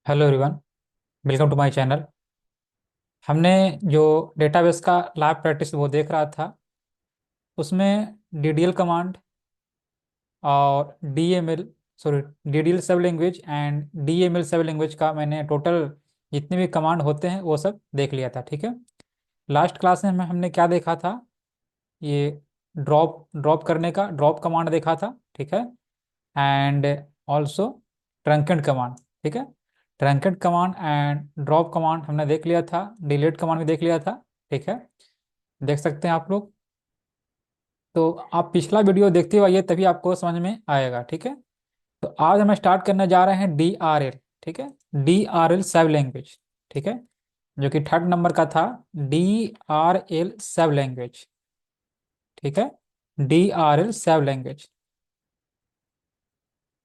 Hello everyone, welcome to my channel. हमने जो database का लैब प्रैक्टिस वो देख रहा था, उसमें डीडीएल कमांड और डीएमएल सॉरी डीडीएल सब लैंग्वेज एंड डीएमएल सब लैंग्वेज का मैंने टोटल जितने भी कमांड होते हैं वो सब देख लिया था। ठीक है। लास्ट क्लास में हमने क्या देखा था? ये ड्रॉप ड्रॉप करने का ड्रॉप कमांड देखा था। ठीक है। And also truncate command. ठीक है। Truncate command and drop command हमने देख लिया था, डिलीट कमांड भी देख लिया था। ठीक है। देख सकते हैं आप लोग। तो आप पिछला वीडियो देखते हुए आइए, तभी आपको समझ में आएगा। ठीक है। तो आज हम स्टार्ट करने जा रहे हैं डी आर एल। ठीक है। डी आर एल सब लैंग्वेज। ठीक है। जो कि थर्ड नंबर का था, डी आर एल सब लैंग्वेज। ठीक है। डी आर एल सब लैंग्वेज।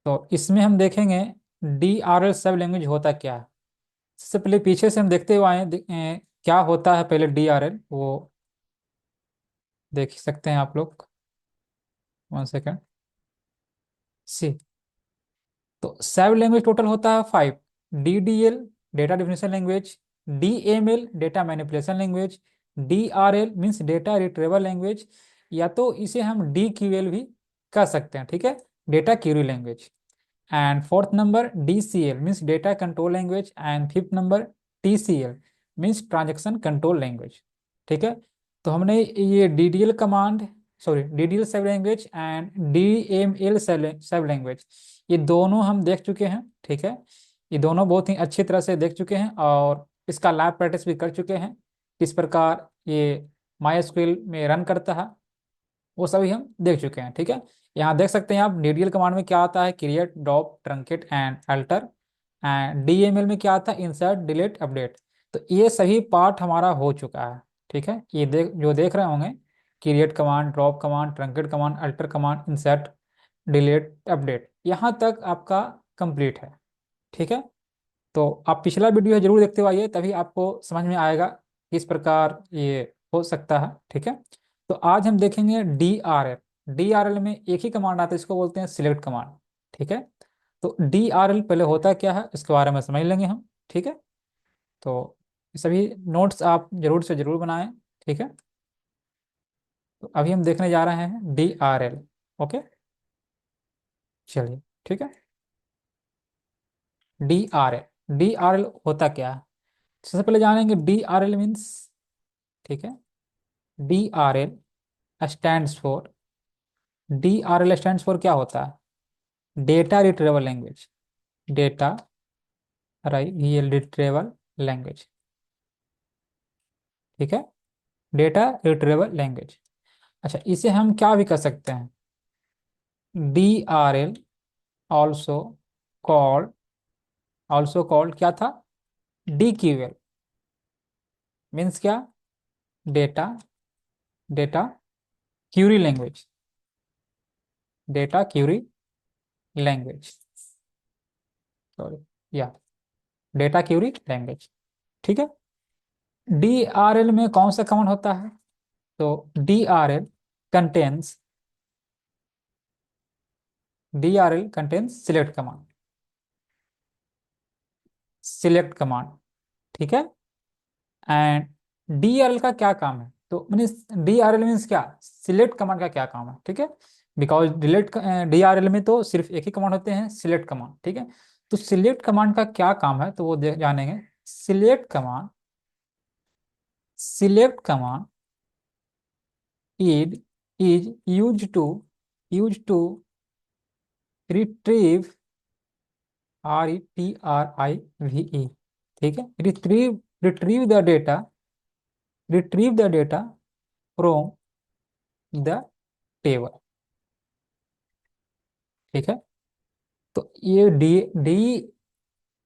तो इसमें हम देखेंगे डी आर एल सब लैंग्वेज होता क्या है। सबसे पहले पीछे से हम देखते हुए आए, क्या होता है पहले डी आर एल वो देख सकते हैं आप लोग। 1 सेकेंड। सी। तो सब लैंग्वेज टोटल होता है 5। D D L data definition language, D M L data manipulation language, D R L means data retrieval language, या तो इसे हम डी क्यू एल भी कह सकते हैं। ठीक है। Data Curie language. And fourth number DCL means data control language, and fifth number TCL means transaction control language. ठीक है। तो हमने ये DDL कमांड सॉरी DDL सब लैंग्वेज एंड DML सब लैंग्वेज, ये दोनों हम देख चुके हैं। ठीक है। ये दोनों बहुत ही अच्छी तरह से देख चुके हैं और इसका लैब प्रैक्टिस भी कर चुके हैं, किस प्रकार ये MySQL में रन करता है वो सभी हम देख चुके हैं। ठीक है। यहाँ देख सकते हैं आप डीडीएल कमांड में क्या आता है, create drop truncate and alter. And DML में क्या आता है, इंसर्ट डिलीट अपडेट। तो ये सभी पार्ट हमारा हो चुका है। ठीक है। ये देख रहे होंगे, create command, drop command, truncate command, alter command, insert delete update, यहाँ तक आपका कंप्लीट है। ठीक है। तो आप पिछला वीडियो जरूर देखते हुए आइए, तभी आपको समझ में आएगा किस प्रकार ये हो सकता है। ठीक है। तो आज हम देखेंगे D R L. D R L में एक ही कमांड आता है, इसको बोलते हैं सिलेक्ट कमांड। ठीक है। तो डी आर एल पहले होता क्या है इसके बारे में समझ लेंगे हम। ठीक है। तो ये सभी नोट्स आप जरूर से जरूर बनाएं। ठीक है। तो अभी हम देखने जा रहे हैं डी आर एल। ओके, चलिए। ठीक है। D R L, D R L होता क्या है, सबसे पहले जानेंगे डी आर एल मीन्स। ठीक है। D R L stands for, D R L stands for क्या होता है, data retrieval language. Data retrieval language. ठीक है। Data retrieval language. अच्छा, इसे हम क्या भी कर सकते हैं, D R L also called, also called क्या था, डी क्यू एल मीन्स क्या, data data Curie language. Data Curie language, sorry, या डेटा क्यूरी लैंग्वेज। ठीक है। डी आर एल में कौन सा कमांड होता है, तो D R L contains, D R L contains select command, select command. ठीक है। एंड डी आर एल का क्या काम है, तो means D R L means क्या, सिलेक्ट कमांड का क्या काम है। ठीक है। Because delete D R L में तो सिर्फ एक ही कमांड होते हैं, सिलेक्ट कमांड। ठीक है। तो सिलेक्ट कमांड का क्या काम है तो वो जानेंगे। Select command, select command is is use to retrieve, RETRIVE। ठीक है। Retrieve the data, retrieve the data from the table. ठीक है। तो ये डी डी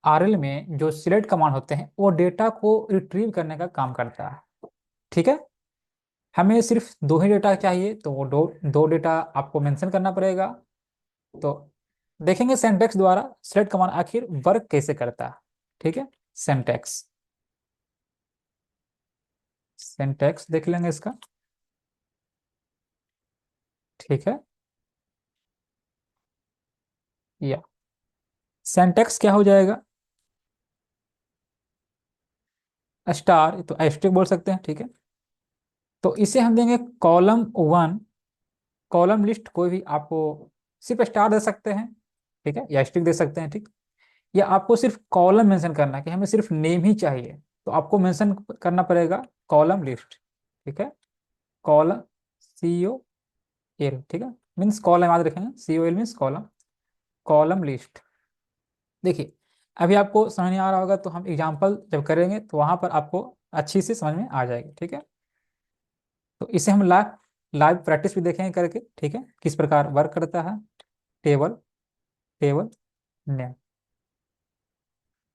आर एल में जो सिलेक्ट कमांड होते हैं वो डेटा को रिट्रीव करने का काम करता है। ठीक है। हमें सिर्फ दो ही डेटा चाहिए, तो वो दो दो डेटा आपको मेंशन करना पड़ेगा। तो देखेंगे सिंटैक्स द्वारा सिलेक्ट कमांड आखिर वर्क कैसे करता है। ठीक है। सिंटैक्स, सिंटैक्स देख लेंगे इसका। ठीक है। या सिंटैक्स क्या हो जाएगा, स्टार तो एस्ट्रिक बोल सकते हैं, ठीक है। तो इसे हम देंगे कॉलम वन। कॉलम लिस्ट कोई भी आपको सिर्फ स्टार दे सकते हैं, ठीक है, या स्ट्रिक दे सकते हैं, ठीक। या आपको सिर्फ कॉलम मेंशन करना है कि हमें सिर्फ नेम ही चाहिए, तो आपको मेंशन करना पड़ेगा कॉलम लिस्ट, ठीक है। कॉलम, COL, ठीक है, मीन्स कॉलम याद रखेंगे, COL means column, column list. देखिए, अभी आपको समझ नहीं आ रहा होगा, तो हम एग्जाम्पल जब करेंगे तो वहां पर आपको अच्छी से समझ में आ जाएगी, ठीक है। तो इसे हम लाइव लाइव प्रैक्टिस भी देखेंगे करके, ठीक है, किस प्रकार वर्क करता है। Table, table name,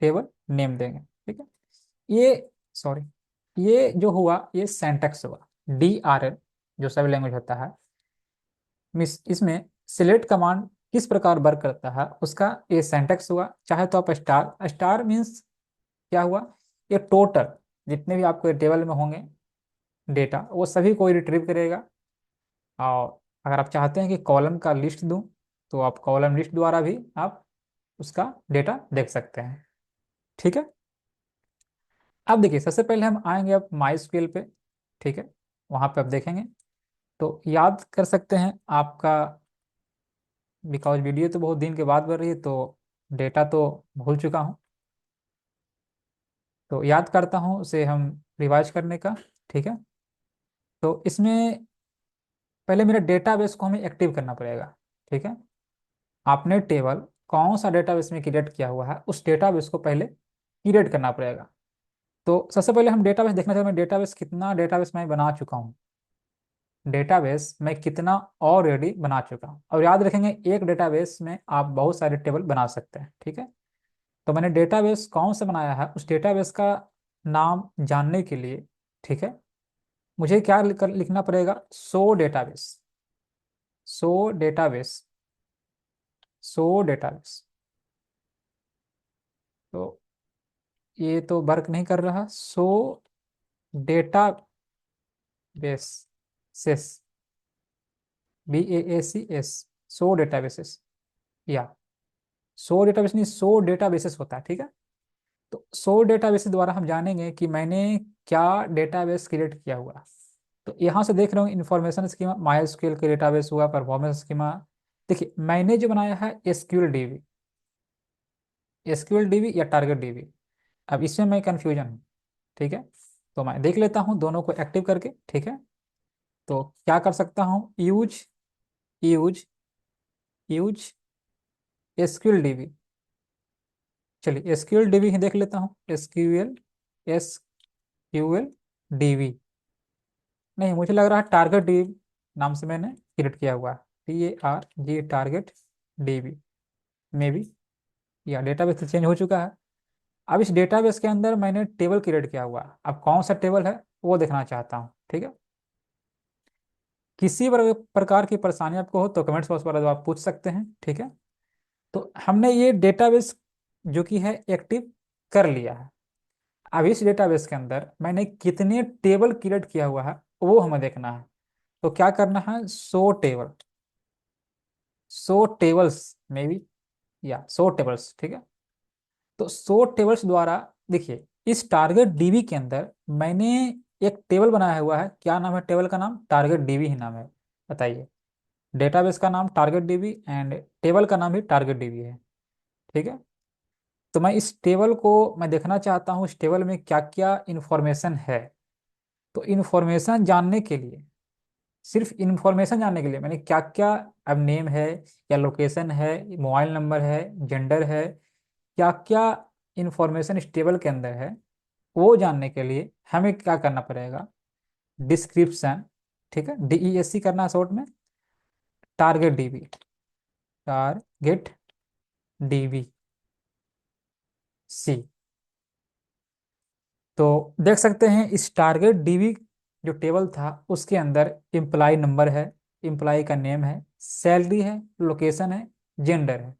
table name देंगे, ठीक है। ये, सॉरी, ये जो हुआ ये सेंटेक्स हुआ। DRL जो सब लैंग्वेज होता है, मिस इसमें सिलेक्ट कमांड किस प्रकार वर्क करता है उसका ये सेंटेक्स हुआ। चाहे तो आप स्टार, स्टार मीन्स क्या हुआ, ये टोटल जितने भी आपके टेबल में होंगे डेटा वो सभी को रिट्रीव करेगा। और अगर आप चाहते हैं कि कॉलम का लिस्ट दूं, तो आप कॉलम लिस्ट द्वारा भी आप उसका डेटा देख सकते हैं, ठीक है। अब देखिए, सबसे पहले हम आएंगे अब माई स्क्वेल पे, ठीक है। वहां पे आप देखेंगे तो याद कर सकते हैं आपका, बिकॉज वीडियो तो बहुत दिन के बाद बन रही है, तो डेटा तो भूल चुका हूँ, तो याद करता हूँ उसे हम रिवाइज करने का, ठीक है। तो इसमें पहले मेरे डेटाबेस को हमें एक्टिव करना पड़ेगा, ठीक है। आपने टेबल कौन सा डेटाबेस में क्रिएट किया हुआ है उस डेटाबेस को पहले क्रिएट करना पड़ेगा। तो सबसे पहले हम डेटाबेस देखना चाहते हैं, मैं डेटाबेस कितना डेटाबेस मैं बना चुका हूँ, डेटाबेस मैं कितना ऑलरेडी बना चुका हूँ। और याद रखेंगे एक डेटाबेस में आप बहुत सारे टेबल बना सकते हैं, ठीक है। तो मैंने डेटाबेस कौन सा बनाया है उस डेटाबेस का नाम जानने के लिए, ठीक है, मुझे क्या लिखना पड़ेगा, सो डेटाबेस, सो डेटाबेस, सो डेटाबेस। तो ये तो वर्क नहीं कर रहा, सो डेटाबेस, सेस, BAACS, सो डेटाबेसेस, या सो डेटाबेस नहीं, सो डेटाबेसेस होता है, ठीक है। तो सो डेटाबेस द्वारा हम जानेंगे कि मैंने क्या डेटाबेस क्रिएट किया हुआ। तो यहाँ से देख रहे हो इन्फॉर्मेशन स्कीमा, माई स्क्यूएल के डेटाबेस हुआ, परफॉर्मेंस स्कीमा। देखिए मैंने जो बनाया है SQL DB, SQL DB या टारगेट DB, अब इसमें मैं कंफ्यूजन हूँ, ठीक है। तो मैं देख लेता हूँ दोनों को एक्टिव करके, ठीक है। तो क्या कर सकता हूँ, use, use, use SQL DB। चलिए SQL DB ही देख लेता हूँ, SQL DB। नहीं, मुझे लग रहा है टारगेट DB नाम से मैंने क्रिएट किया हुआ है, TARG, टारगेट DB में भी, या डेटाबेस चेंज हो चुका है। अब इस डेटाबेस के अंदर मैंने टेबल क्रिएट किया हुआ है, अब कौन सा टेबल है वो देखना चाहता हूँ, ठीक है। किसी प्रकार की परेशानी आपको हो तो कमेंट्स बॉक्स पर आप पूछ सकते हैं, ठीक है। तो हमने ये डेटाबेस जो कि है एक्टिव कर लिया है। अब इस डेटाबेस के अंदर मैंने कितने टेबल क्रिएट किया हुआ है वो हमें देखना है। तो क्या करना है, सो टेबल, सो टेबल्स में भी, या सो टेबल्स, ठीक है। तो सो टेबल्स द्वारा देखिए, इस टारगेट DB के अंदर मैंने एक टेबल बनाया हुआ है, क्या नाम है टेबल का नाम, टारगेट DB ही नाम है। बताइए, डेटाबेस का नाम टारगेट DB एंड टेबल का नाम भी टारगेट DB है, ठीक है। तो मैं इस टेबल को मैं देखना चाहता हूँ इस टेबल में क्या क्या इंफॉर्मेशन है। तो इंफॉर्मेशन जानने के लिए, सिर्फ इंफॉर्मेशन जानने के लिए मैंने क्या क्या, अब नेम है या लोकेशन है, मोबाइल नंबर है, जेंडर है, क्या क्या इंफॉर्मेशन इस टेबल के अंदर है, वो जानने के लिए हमें क्या करना पड़ेगा, डिस्क्रिप्शन, ठीक है, DESC करना है शॉर्ट में, target DB, target DB C। तो देख सकते हैं इस टारगेट DB जो टेबल था उसके अंदर एम्प्लॉय नंबर है, एम्प्लॉय का नेम है, सैलरी है, लोकेशन है, जेंडर है,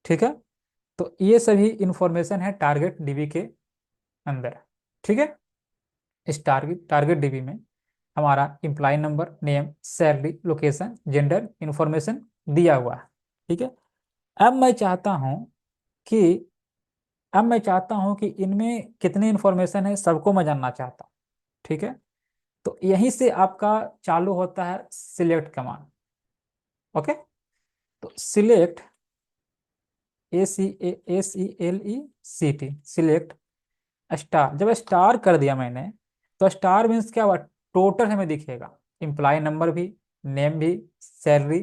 ठीक है। तो ये सभी इंफॉर्मेशन है टारगेट DB के अंदर, ठीक है। इस टारगेट DB में हमारा employ number, name, salary, location, gender information दिया हुआ है, ठीक है। अब मैं चाहता हूं कि अब मैं चाहता हूं कि इनमें कितनी इंफॉर्मेशन है सबको मैं जानना चाहता हूँ। ठीक है, तो यहीं से आपका चालू होता है सिलेक्ट कमांड। ओके, तो सिलेक्ट, SELECT, सिलेक्ट स्टार। जब स्टार कर दिया मैंने, तो स्टार मीन्स क्या हुआ, टोटल हमें दिखेगा, एम्प्लॉय नंबर भी, नेम भी, सैलरी,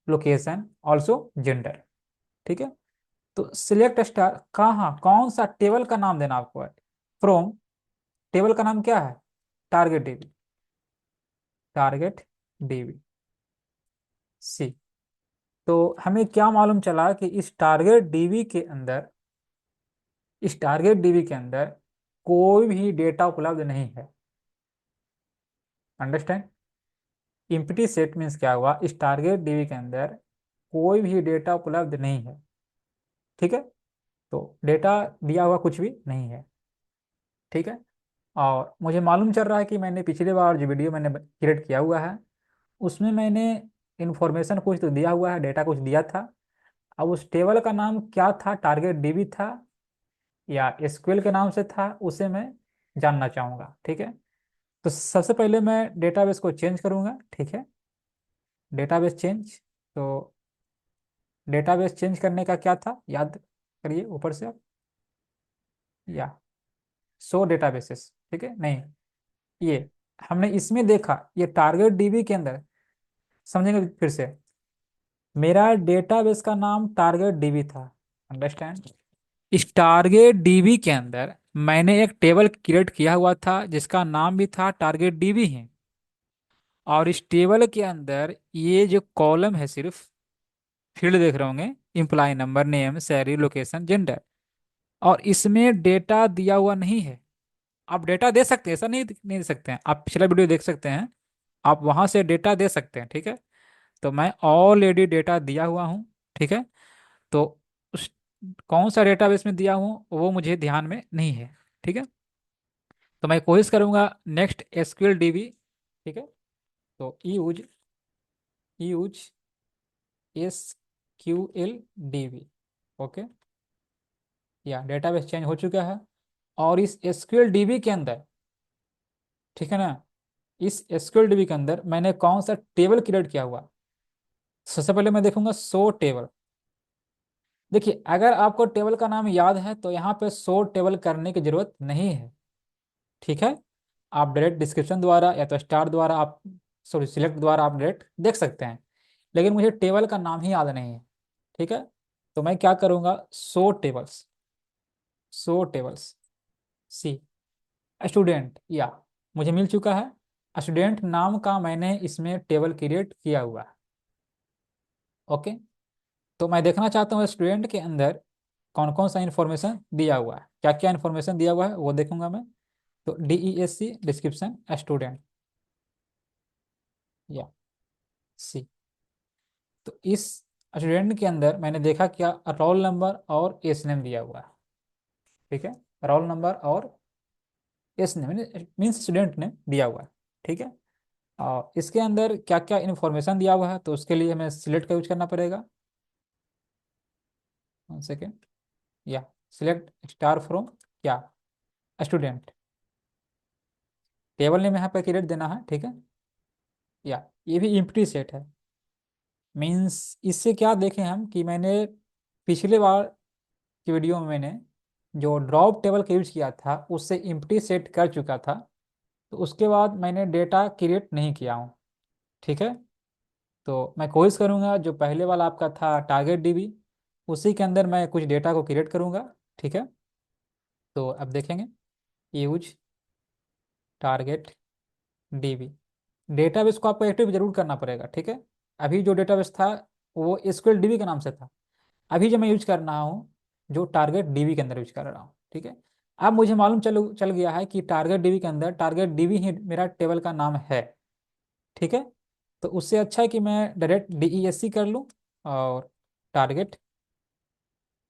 लोकेशन, ऑल्सो जेंडर। ठीक है, तो सिलेक्ट स्टार कहाँ, कौन सा टेबल का नाम देना आपको है, फ्रॉम, टेबल का नाम क्या है, टारगेट डीबी, टारगेट डीबी सी। तो हमें क्या मालूम चला कि इस टारगेट डीबी के अंदर, इस टारगेट डीबी के अंदर कोई भी डेटा उपलब्ध नहीं है। अंडरस्टैंड, इम्प्टी सेट मीन्स क्या हुआ, इस टारगेट डीबी के अंदर कोई भी डेटा उपलब्ध नहीं है। ठीक है, तो डेटा दिया हुआ कुछ भी नहीं है। ठीक है, और मुझे मालूम चल रहा है कि मैंने पिछली बार जो वीडियो मैंने क्रिएट किया हुआ है, उसमें मैंने इंफॉर्मेशन कुछ तो दिया हुआ है, डेटा कुछ दिया था। अब उस टेबल का नाम क्या था, टारगेट डीबी था या एसक्यूएल के नाम से था, उसे मैं जानना चाहूँगा। ठीक है, तो सबसे पहले मैं डेटाबेस को चेंज करूँगा। ठीक है, डेटाबेस चेंज, तो डेटाबेस चेंज करने का क्या था, याद करिए ऊपर से आप, या सो डेटाबेसेस। ठीक है, नहीं, ये हमने इसमें देखा, ये टारगेट डीबी के अंदर, समझेंगे फिर से, मेरा डेटाबेस का नाम टारगेट डीबी था। अंडरस्टैंड, इस टारगेट डीबी के अंदर मैंने एक टेबल क्रिएट किया हुआ था जिसका नाम भी था टारगेट डीबी है। और इस टेबल के अंदर ये जो कॉलम है, सिर्फ फील्ड देख रहे होंगे, employ number, name, salary, location, gender, और इसमें डेटा दिया हुआ नहीं है। आप डेटा दे सकते हैं, ऐसा नहीं दे सकते हैं, आप पिछला वीडियो देख सकते हैं, आप वहां से डेटा दे सकते हैं। ठीक है, तो मैं ऑलरेडी डेटा दिया हुआ हूँ। ठीक है, तो उस कौन सा डेटाबेस में दिया हूँ वो मुझे ध्यान में नहीं है। ठीक है, तो मैं कोशिश करूंगा नेक्स्ट एसक्यूएल डीबी। ठीक है, तो use, use SQL DB। Okay, या डेटाबेस चेंज हो चुका है। और इस SQL DB के अंदर, ठीक है ना, इस SQL DB के अंदर मैंने कौन सा टेबल क्रिएट किया हुआ, सबसे पहले मैं देखूंगा सो टेबल। देखिए, अगर आपको टेबल का नाम याद है तो यहाँ पे सो टेबल करने की जरूरत नहीं है। ठीक है, आप डायरेक्ट डिस्क्रिप्शन द्वारा या तो स्टार द्वारा आप, सॉरी सिलेक्ट द्वारा आप डायरेक्ट देख सकते हैं, लेकिन मुझे टेबल का नाम ही याद नहीं है। ठीक है, तो मैं क्या करूँगा, सो टेबल्स, सो टेबल्स सी, स्टूडेंट, या मुझे मिल चुका है, स्टूडेंट नाम का मैंने इसमें टेबल क्रिएट किया हुआ है। ओके, तो मैं देखना चाहता हूँ स्टूडेंट के अंदर कौन कौन सा इन्फॉर्मेशन दिया हुआ है, क्या क्या इन्फॉर्मेशन दिया हुआ है वो देखूंगा मैं। तो DESC डिस्क्रिप्शन स्टूडेंट, या सी, तो इस स्टूडेंट के अंदर मैंने देखा क्या, रोल नंबर और एस नेम दिया हुआ है। ठीक है, रोल नंबर और एस नेम मीन्स स्टूडेंट ने दिया हुआ है। ठीक है, और इसके अंदर क्या क्या इन्फॉर्मेशन दिया हुआ है, तो उसके लिए हमें सिलेक्ट का यूज करना पड़ेगा। वन सेकेंड, या सिलेक्ट स्टार फ्रॉम क्या, स्टूडेंट, टेबल नेम यहाँ पर क्रिएट देना है। ठीक है, या ये भी इम्प्टी सेट है, मीन्स इससे क्या देखें हम कि मैंने पिछले बार की वीडियो में मैंने जो ड्रॉप टेबल का यूज किया था उससे इम्प्टी सेट कर चुका था, तो उसके बाद मैंने डेटा क्रिएट नहीं किया हूँ। ठीक है, तो मैं कोशिश करूँगा जो पहले वाला आपका था टारगेट डीबी, उसी के अंदर मैं कुछ डेटा को क्रिएट करूँगा। ठीक है, तो अब देखेंगे, यूज टारगेट डीबी, डेटाबेस को आपको एक्टिव जरूर करना पड़ेगा। ठीक है, अभी जो डेटाबेस था वो SQL DB के नाम से था, अभी जो मैं यूज कर रहा हूँ जो टारगेट डीबी के अंदर यूज कर रहा हूँ। ठीक है, अब मुझे मालूम चल चल गया है कि टारगेट डीबी के अंदर टारगेट डीबी ही मेरा टेबल का नाम है। ठीक है, तो उससे अच्छा है कि मैं डायरेक्ट DESC कर लूँ, और टारगेट,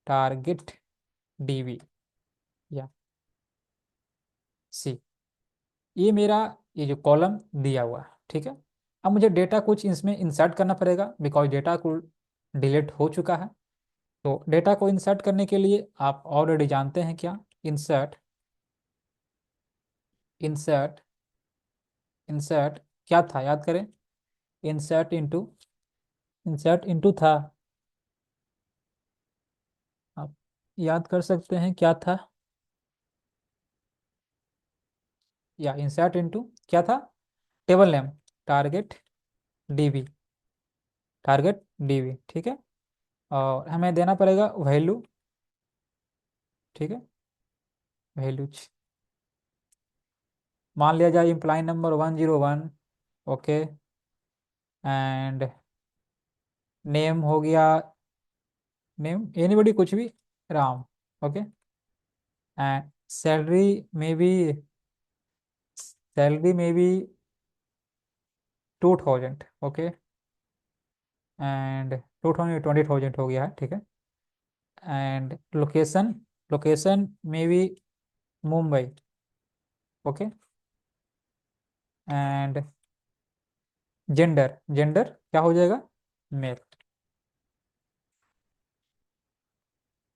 टारगेट डीबी, या सी, ये मेरा, ये जो कॉलम दिया हुआ है। ठीक है, अब मुझे डेटा कुछ इसमें इंसर्ट करना पड़ेगा बिकॉज डेटा को डिलीट हो चुका है, तो डेटा को इंसर्ट करने के लिए आप ऑलरेडी जानते हैं क्या, इंसर्ट, इंसर्ट, इंसर्ट क्या था, याद करें। इंसर्ट इनटू, इंसर्ट इनटू था, आप याद कर सकते हैं क्या था, या इंसर्ट इनटू क्या था, table name, target dB, target dB, ठीक है। और हमें देना पड़ेगा वैल्यू, ठीक है, वैल्यूज। मान लिया जाए imply number 101, okay, and name हो गया, नेम एनीबडी कुछ भी, राम, ओके, एंड सैलरी में भी 2000, ओके, एंड 20,000 हो गया है, ठीक है। एंड लोकेशन, लोकेशन में भी Mumbai, okay, and gender, gender क्या हो जाएगा, मेल,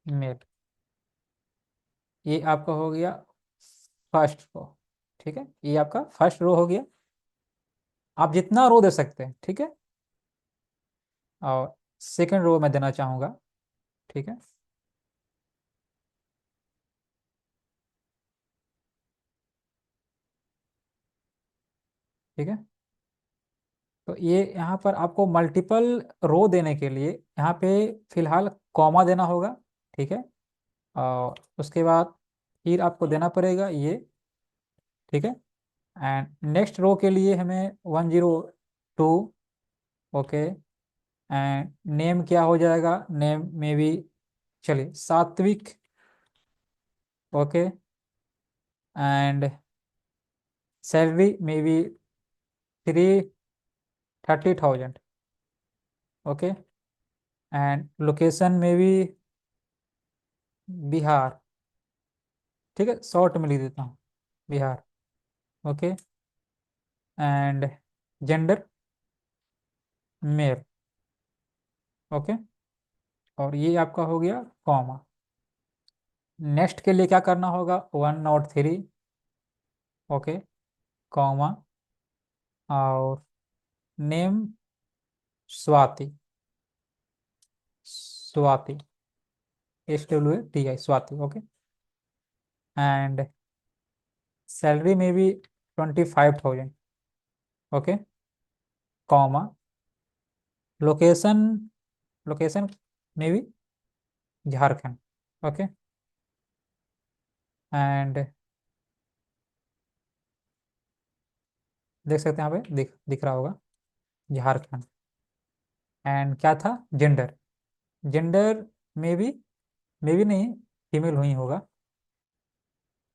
मेल। ये आपका हो गया फर्स्ट रो, ठीक है, ये आपका फर्स्ट रो हो गया। आप जितना रो दे सकते हैं, ठीक है। और सेकंड रो मैं देना चाहूँगा, ठीक है। ठीक है, तो ये यहाँ पर आपको मल्टीपल रो देने के लिए यहाँ पे फिलहाल कॉमा देना होगा, ठीक है। और उसके बाद फिर आपको देना पड़ेगा ये, ठीक है। एंड नेक्स्ट रो के लिए हमें 102, ओके, एंड नेम क्या हो जाएगा, नेम में भी, चलिए सात्विक, ओके, एंड सैलरी में भी 330,000, ओके, एंड लोकेशन में भी बिहार, ठीक है, शॉर्ट में लिख देता हूँ Bihar, okay, and gender male, okay. और ये आपका हो गया कॉमा। नेक्स्ट के लिए क्या करना होगा, 103, ओके, कॉमा, और name Swati, Swati, SWATI, Swati, okay, and salary में भी 25,000, ओके, कॉमा, लोकेशन, लोकेशन में भी झारखंड, ओके, एंड देख सकते हैं यहाँ पे, दिख दिख रहा होगा झारखंड। एंड क्या था, जेंडर, जेंडर में भी नहीं, फीमेल हुई होगा।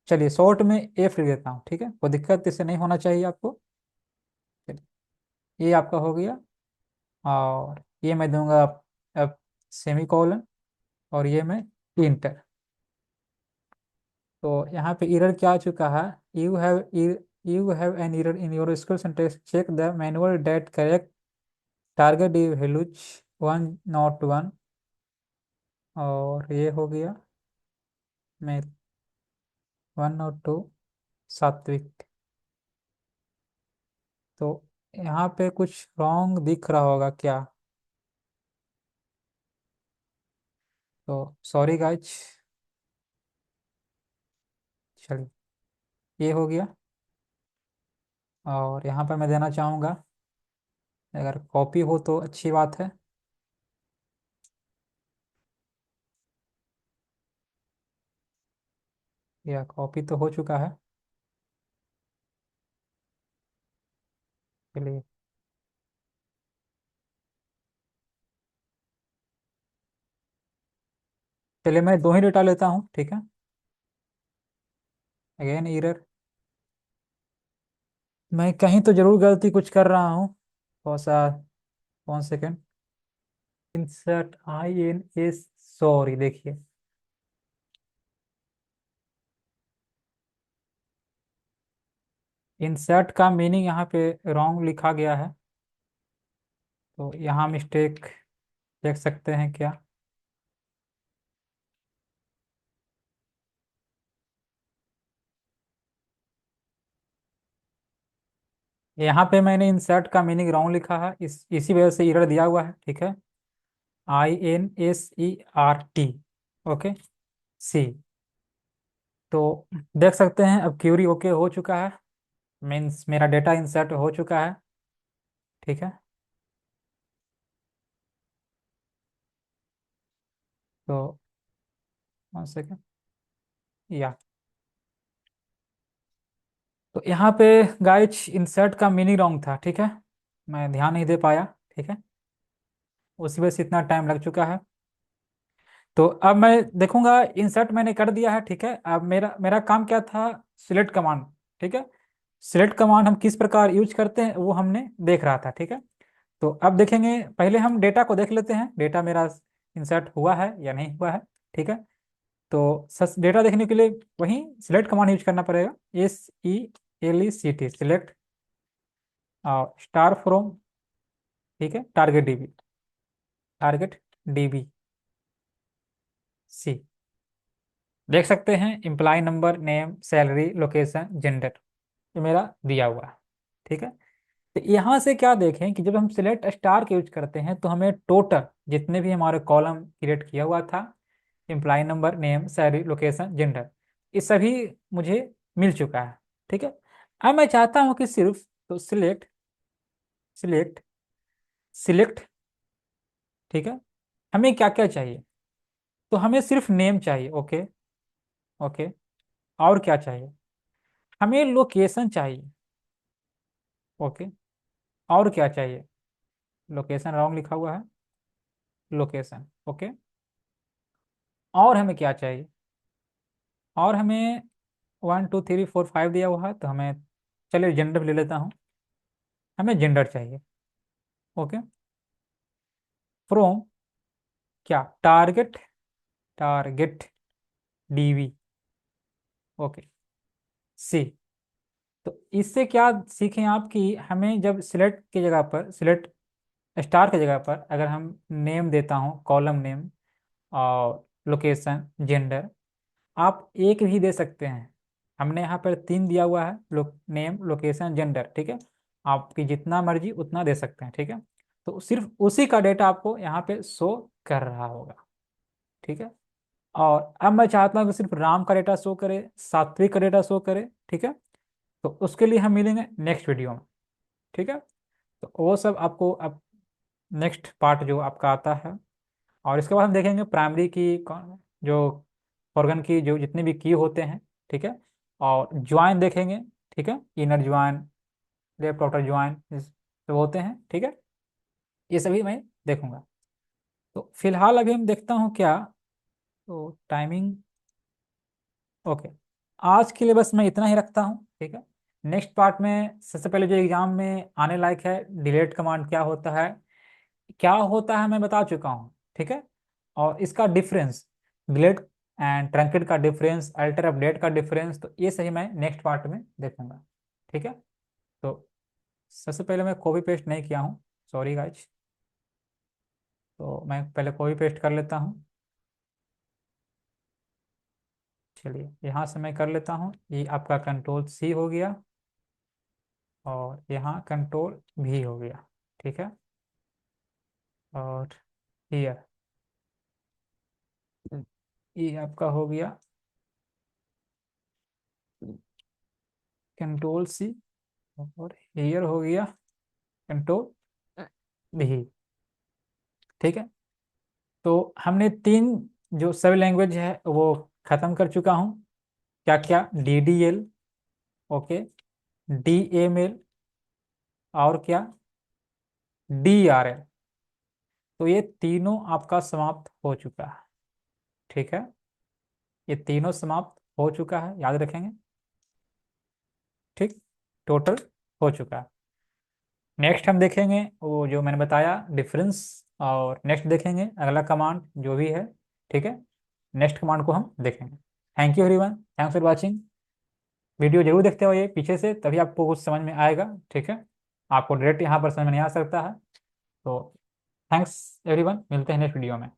चलिए शॉर्ट में एफ लिख देता हूँ, ठीक है, कोई दिक्कत इससे नहीं होना चाहिए आपको। चलिए, ये आपका हो गया। और ये मैं दूंगा अब सेमी कॉलन, और ये मैं इंटर। तो यहाँ पे एरर क्या आ चुका है, you have an error in your SQL syntax, check the manual that correct target values 101, और ये हो गया मैं 102 सात्विक। तो यहाँ पे कुछ रॉन्ग दिख रहा होगा क्या, तो सॉरी गाइज। चलिए, ये हो गया। और यहाँ पर मैं देना चाहूँगा, अगर कॉपी हो तो अच्छी बात है। या कॉपी तो हो चुका है, चलिए। चलिए मैं दो ही डेटा लेता हूँ, ठीक है। अगेन एरर, मैं कहीं तो जरूर गलती कुछ कर रहा हूँ, थोड़ा सा, 1 सेकेंड। इंसर्ट INS, सॉरी, देखिए, इंसर्ट का मीनिंग यहाँ पे रॉन्ग लिखा गया है, तो यहाँ मिस्टेक देख सकते हैं क्या। यहाँ पे मैंने इंसर्ट का मीनिंग रॉन्ग लिखा है, इसी वजह से एरर दिया हुआ है, ठीक है। INSERT, ओके, सी। तो देख सकते हैं अब क्यूरी ओके हो चुका है, मीन्स मेरा डेटा इंसर्ट हो चुका है, ठीक है। तो 1 सेकेंड, या तो यहाँ पे गाइज इंसर्ट का मीनिंग रॉन्ग था, ठीक है, मैं ध्यान नहीं दे पाया, ठीक है, उसी वजह से इतना टाइम लग चुका है। तो अब मैं देखूंगा, इंसर्ट मैंने कर दिया है, ठीक है। अब मेरा मेरा काम क्या था, सिलेक्ट कमांड, ठीक है। सिलेक्ट कमांड हम किस प्रकार यूज करते हैं वो हमने देख रहा था, ठीक है। तो अब देखेंगे, पहले हम डेटा को देख लेते हैं, डेटा मेरा इंसर्ट हुआ है या नहीं हुआ है, ठीक है। तो सच डेटा देखने के लिए वही सिलेक्ट कमांड यूज करना पड़ेगा, SELECT, सिलेक्ट स्टार फ्रॉम, ठीक है, टारगेट DB सी। देख सकते हैं employ number, name, salary, location, gender, ये मेरा दिया हुआ है, ठीक है। तो यहाँ से क्या देखें कि जब हम सिलेक्ट स्टार के यूज करते हैं तो हमें टोटल जितने भी हमारे कॉलम क्रिएट किया हुआ था, employ number, name, salary, location, gender, ये सभी मुझे मिल चुका है, ठीक है। अब मैं चाहता हूँ कि सिर्फ, तो सिलेक्ट सिलेक्ट, ठीक है। हमें क्या क्या चाहिए, तो हमें सिर्फ नेम चाहिए, ओके, ओके। और क्या चाहिए, हमें लोकेशन चाहिए, ओके। और क्या चाहिए, लोकेशन रॉन्ग लिखा हुआ है, लोकेशन, ओके। और हमें क्या चाहिए, और हमें 1 2 3 4 5 दिया हुआ है, तो हमें, चलिए जेंडर भी ले लेता हूँ, हमें जेंडर चाहिए, ओके। फ्रॉम, क्या, टारगेट DB, ओके, सी। तो इससे क्या सीखें आप कि हमें जब सिलेक्ट की जगह पर, सिलेक्ट स्टार की जगह पर अगर हम नेम देता हूँ, कॉलम नेम और लोकेशन, जेंडर, आप एक भी दे सकते हैं। हमने यहाँ पर 3 दिया हुआ है, नेम, लोकेशन, जेंडर, ठीक है। आपकी जितना मर्जी उतना दे सकते हैं, ठीक है। तो सिर्फ उसी का डेटा आपको यहाँ पे शो कर रहा होगा, ठीक है। और अब मैं चाहता हूँ कि सिर्फ राम का डेटा शो करे, सात्विक का डेटा शो करे, ठीक है। तो उसके लिए हम मिलेंगे नेक्स्ट वीडियो में, ठीक है। तो वो सब आपको अब नेक्स्ट पार्ट जो आपका आता है, और इसके बाद हम देखेंगे प्राइमरी की जो ऑर्गन की जो जितने भी की होते हैं, ठीक है। और ज्वाइन देखेंगे, ठीक है, inner join, left outer join सब होते हैं, ठीक है। ये सभी मैं देखूंगा। तो फिलहाल अभी हम देखता हूँ क्या, तो टाइमिंग, ओके, आज के लिए बस मैं इतना ही रखता हूँ, ठीक है। नेक्स्ट पार्ट में सबसे पहले जो एग्जाम में आने लायक है, डिलीट कमांड क्या होता है, क्या होता है मैं बता चुका हूँ, ठीक है। और इसका डिफरेंस, डिलीट एंड ट्रंकेट का डिफरेंस, अल्टर अपडेट का डिफरेंस, तो ये सही मैं नेक्स्ट पार्ट में देखूंगा, ठीक है। तो सबसे पहले मैं कॉपी पेस्ट नहीं किया हूँ, सॉरी गाइज। तो मैं पहले कॉपी पेस्ट कर लेता हूँ, चलिए यहाँ से मैं कर लेता हूँ, ये आपका कंट्रोल C हो गया, और यहाँ कंट्रोल V हो गया, ठीक है। और हियर ये आपका हो गया कंट्रोल C, और हियर हो गया कंट्रोल V, ठीक है। तो हमने 3 जो सब लैंग्वेज है वो खत्म कर चुका हूँ, क्या क्या, DDL, ओके, DML, और क्या, DRL। तो ये तीनों आपका समाप्त हो चुका है, ठीक है। ये तीनों समाप्त हो चुका है, याद रखेंगे, ठीक, टोटल हो चुका है। नेक्स्ट हम देखेंगे वो जो मैंने बताया डिफरेंस, और नेक्स्ट देखेंगे अगला कमांड जो भी है, ठीक है। नेक्स्ट कमांड को हम देखेंगे। Thank you everyone, thanks for watching. Video जरूर देखते हो ये पीछे से, तभी आपको कुछ समझ में आएगा, ठीक है। आपको डायरेक्ट यहाँ पर समझ में नहीं आ सकता है। तो थैंक्स एवरीवन, मिलते हैं नेक्स्ट वीडियो में।